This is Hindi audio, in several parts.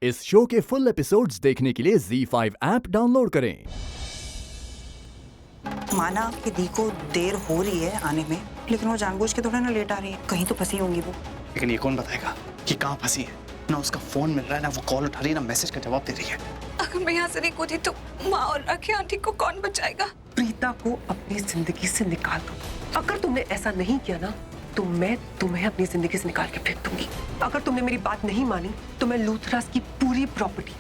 इस शो के फुल एपिसोड्स देखने के लिए ZEE5 ऐप डाउनलोड करें। माना कि दी को देर हो रही है आने में, लेकिन वो जानबूझ के थोड़ा ना लेट आ रही है। कहीं तो फंसी होंगी वो। लेकिन ये कौन बताएगा कि कहाँ फंसी है? ना उसका फोन मिल रहा है, ना वो कॉल उठा रही है, ना मैसेज का जवाब दे रही है। अगर मैं यहाँ से नहीं कूदी तो माँ और राखी आंटी को कौन बचाएगा? प्रीता को अपनी जिंदगी से निकाल दो। अगर तुमने ऐसा नहीं किया ना तो मैं तुम्हें अपनी जिंदगी से निकाल के फेंक दूंगी। अगर तुमने मेरी बात नहीं मानी तो मैं लूथरास की पूरी प्रॉपर्टी,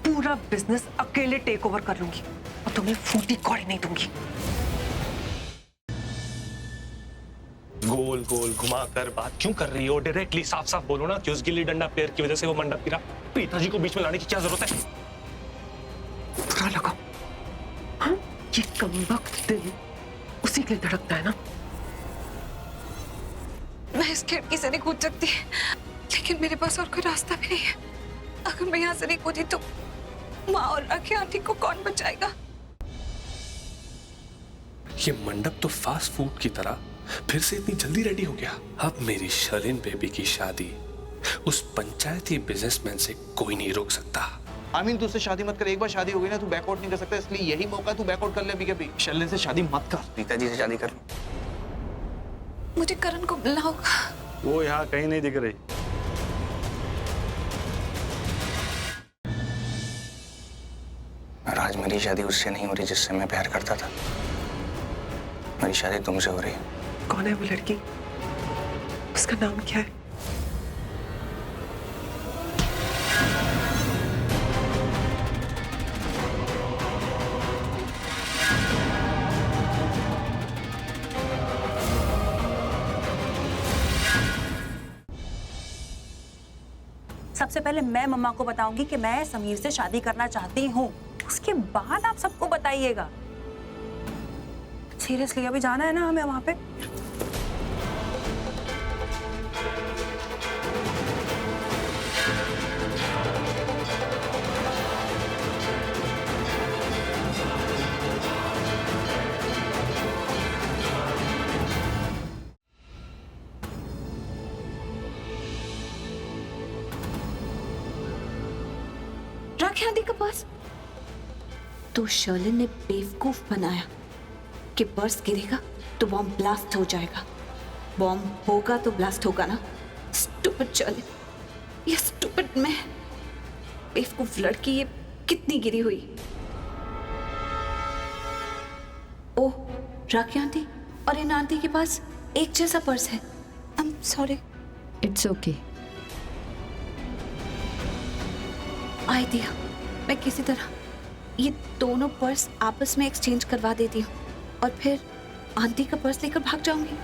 पूरा बिजनेस अकेले टेक ओवर कर लूंगी और तुम्हें फूटी कौड़ी नहीं दूंगी। गोल गोल घुमा कर बात क्यों कर रही हो? डायरेक्टली साफ साफ बोलो ना कि उस गिल्ली डंडा प्लेयर की वजह से वो मंडप गिरा। प्रीता जी को बीच में लाने की क्या जरूरत है? बुरा लगा? हाँ? ये कमबख्त दिल उसी के लिए धड़कता है ना। मैं इस खिड़की से नहीं कूद सकती, लेकिन मेरे पास और कोई रास्ता भी नहीं है। अगर मैं यहाँ से नहीं कूदी तो माँ और राखी आंटी को कौन बचाएगा? ये मंडप तो फास्ट फूड की तरह फिर से इतनी जल्दी रेडी हो गया। अब मेरी शर्लिन बेबी की शादी उस पंचायती बिजनेसमैन से कोई नहीं रोक सकता। आमीन, तू उससे शादी मत कर। एक बार शादी हो गई ना, तू बैकआउट नहीं कर सकता, इसलिए यही मौका तू बैकआउट कर ले अभी के अभी। शर्लिन से शादी मत कर, प्रीता जी से शादी कर। मुझे करण को बुलाओ। वो यहाँ कहीं नहीं दिख रही। आज मेरी शादी उससे नहीं हो रही जिससे मैं प्यार करता था। मेरी शादी तुमसे हो रही है। कौन है वो लड़की? उसका नाम क्या है? सबसे पहले मैं मम्मा को बताऊंगी कि मैं समीर से शादी करना चाहती हूँ। उसके बाद आप सबको बताइएगा। सीरियसली अभी जाना है ना हमें वहां पे। राखी आंटी के पास तो शर्लिन ने बेवकूफ बनाया कि पर्स गिरेगा तो बॉम्ब ब्लास्ट हो जाएगा। बॉम्ब होगा तो ब्लास्ट होगा ना। स्टूपिड शर्लिन, ये स्टूपिड मैं, बेवकूफ लड़की, ये कितनी गिरी हुई। ओह, राखी आंटी और इन आंटी के पास एक जैसा पर्स है। I am sorry. It's okay. Idea, मैं किसी तरह ये दोनों पर्स आपस में एक्सचेंज करवा देती हूँ और फिर आंटी का पर्स लेकर भाग जाऊंगी।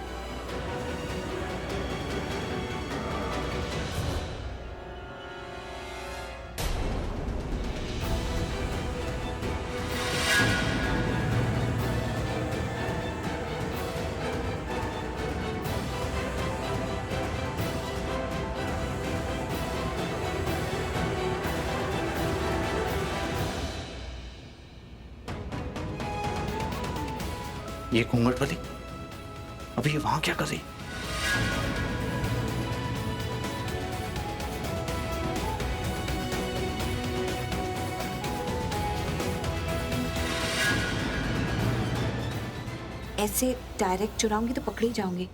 ये घूंघट वाली अभी ये वहां क्या कर रही? ऐसे डायरेक्ट चुराऊंगी तो पकड़ी जाऊंगी।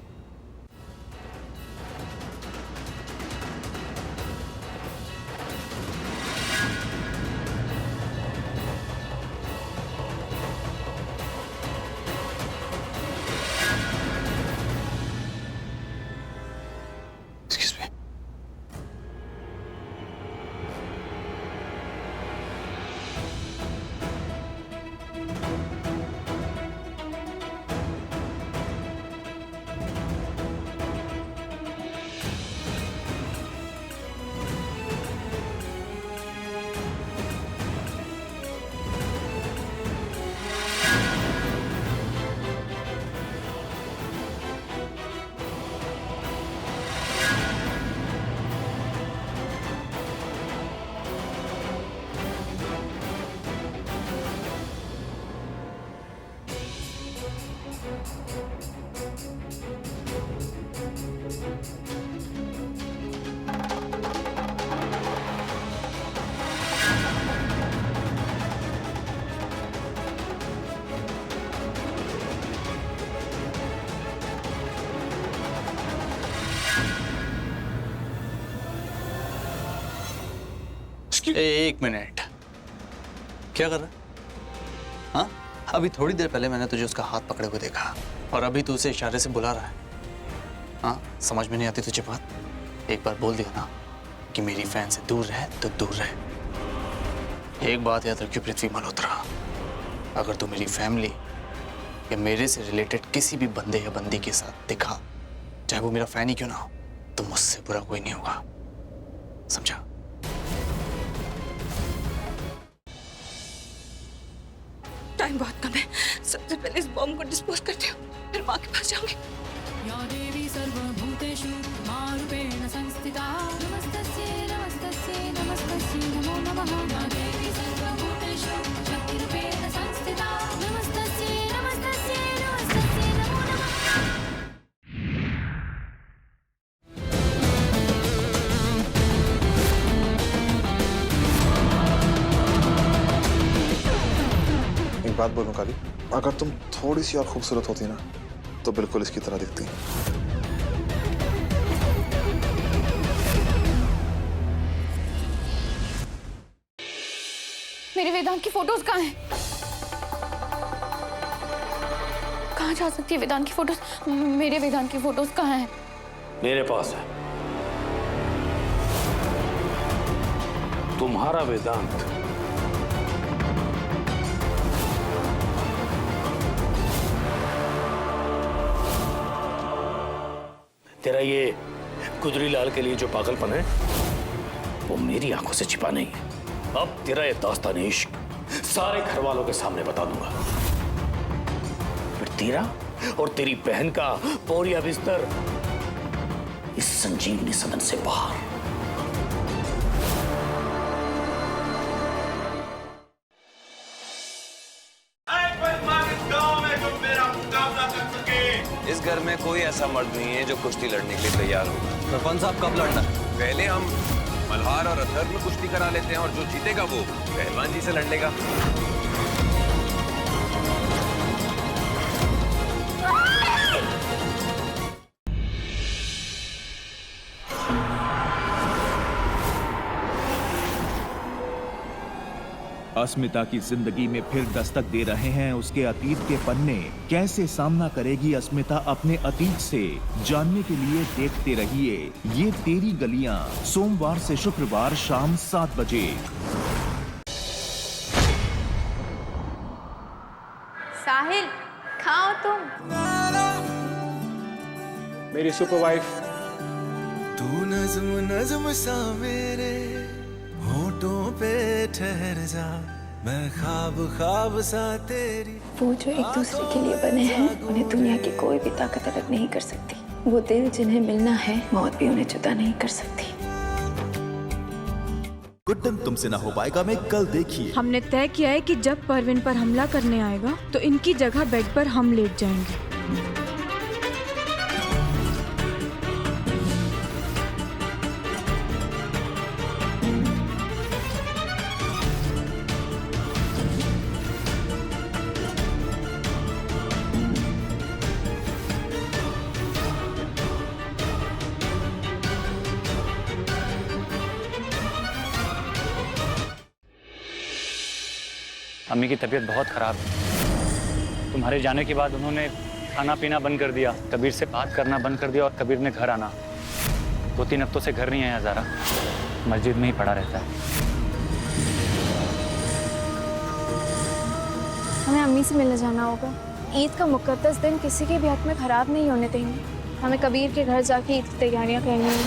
Excuse me. एक मिनट, क्या कर रहा है? हाँ, अभी थोड़ी देर पहले मैंने तुझे उसका हाथ पकड़े हुए देखा और अभी तू उसे इशारे से बुला रहा है। हाँ, समझ में नहीं आती तुझे बात? एक बार बोल दिया ना कि मेरी फैन से दूर रहे तो दूर रहे। एक बात याद रखियो पृथ्वी मल्होत्रा, अगर तू मेरी फैमिली या मेरे से रिलेटेड किसी भी बंदे या बंदी के साथ दिखा, चाहे वो मेरा फैन ही क्यों ना हो, तो मुझसे बुरा कोई नहीं होगा, समझा? टाइम बहुत कम है, सबसे पहले इस बॉम्ब को डिस्पोज करती हूँ, फिर माँ के पास जाऊंगी। या देवी सर्वभूतेषु मारूपेण संस्थिता नमस्तस्यै नमस्तस्यै नमस्तस्यै नमो नमः। या देवी सर्वभूतेषु शक्तिरूपेण संस्थिता नमस्तस्यै नमस्तस्यै नमस्तस्यै नमो नमः। एक बात बोलूं काली, अगर तुम थोड़ी सी और खूबसूरत होती ना तो बिल्कुल इसकी तरह दिखती। मेरे वेदांत की फोटोज कहाँ हैं? कहाँ जा सकती है वेदांत की फोटोज? मेरे वेदांत की फोटोज कहाँ हैं? मेरे पास है। तुम्हारा वेदांत तेरा ये गुजरी लाल के लिए जो पागलपन है वो मेरी आंखों से छिपा नहीं है। अब तेरा ये दास्तान इश्क सारे घर वालों के सामने बता दूंगा, फिर तेरा और तेरी बहन का बोरिया बिस्तर इस संजीवनी सदन से बाहर। इस घर में कोई ऐसा मर्द नहीं है जो कुश्ती लड़ने के लिए तैयार होगा। सरपंच साहब कब लड़ना? पहले हम मल्हार और अथर में कुश्ती करा लेते हैं और जो जीतेगा वो पहलवान जी से लड़ लेगा। अस्मिता की जिंदगी में फिर दस्तक दे रहे हैं उसके अतीत के पन्ने। कैसे सामना करेगी अस्मिता अपने अतीत से, जानने के लिए देखते रहिए ये तेरी गलियां, सोमवार से शुक्रवार शाम 7 बजे। साहिल, खाओ तुम। मेरी सुपर वाइफ। तू नज़्म नज़्म सा मेरे होठों पे ठहर जा, मैं ख्वाब ख्वाब सा तेरी। वो जो एक दूसरे के लिए बने हैं उन्हें दुनिया की कोई भी ताकत अलग नहीं कर सकती। वो दिल जिन्हें मिलना है मौत भी उन्हें जुदा नहीं कर सकती। गुड्डन तुमसे ना हो पाएगा में कल देखिए। हमने तय किया है कि जब परवीन पर हमला करने आएगा तो इनकी जगह बेड पर हम लेट जाएंगे। अम्मी की तबीयत बहुत खराब है। तुम्हारे जाने के बाद उन्होंने खाना पीना बंद कर दिया, कबीर से बात करना बंद कर दिया और कबीर ने घर आना। 2-3 हफ्तों से घर नहीं आया ज़ारा, मस्जिद में ही पड़ा रहता है। हमें अम्मी से मिलने जाना होगा। ईद का मुकद्दस दिन किसी के भी हक में खराब नहीं होने देंगे। हमें कबीर के घर जाके ईद की तैयारियां करनी है।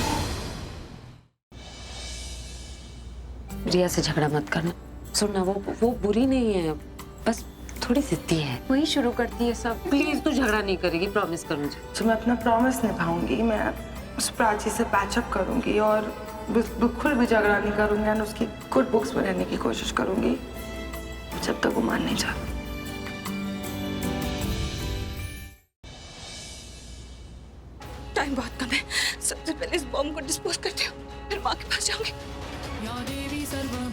रिया से झगड़ा मत करना। सुनना, वो बुरी नहीं है, बस थोड़ी जिद्दी है, वही शुरू करती है सब। प्लीज तू झगड़ा नहीं करेगी, प्रॉमिस कर मुझे। तो मैं अपना प्रॉमिस निभाऊंगी। मैं उस प्राची से पैचअप करूंगी और बिल्कुल भी झगड़ा नहीं करूंगी और उसकी गुड बुक्स में रहने की कोशिश करूंगी जब तक वो मान नहीं जाती। टाइम बहुत कम है, सबसे पहले इस बॉम्ब को डिस्पोज करती हूँ, फिर माँ के पास जाऊंगी। या देवी सर्व